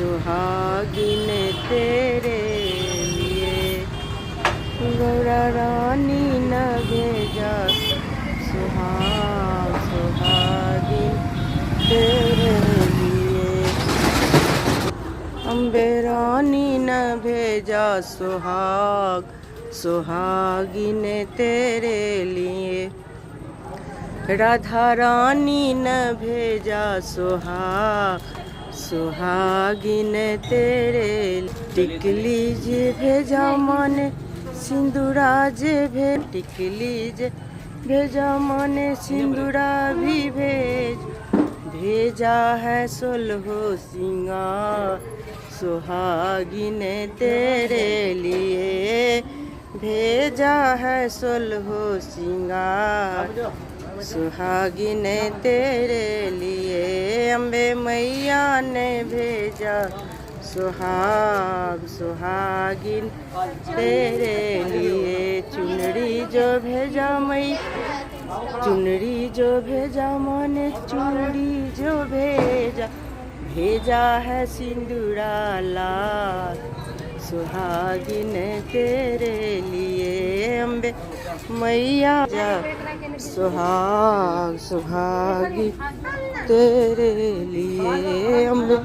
सुहागिन तेरे लिए। गौरा रानी न भेजा सुहागिन तेरे लिए। अम्बे रानी न भेजा सुहागिन तेरे लिए। राधा रानी न भेजा सुहागिन तेरे। टिकली जे भेजा माने सिंदूरा जे टिकली जे भेजा माने सिंदूरा भी भेजा है सोलहो सिंगार सुहागिन तेरे लिए। भेजा है सोलहो सिंगार सुहागिन तेरे लिए। अम्बे मैया ने भेजा सुहागिन तेरे लिए। चुनरी जो भेजा चुनरी जो भेजा माने चुनरी जो भेजा है सिंदूरा लाल सुहागिन तेरे लिए। अम्बे मैया सुहागिन तेरे लिए। अम्बे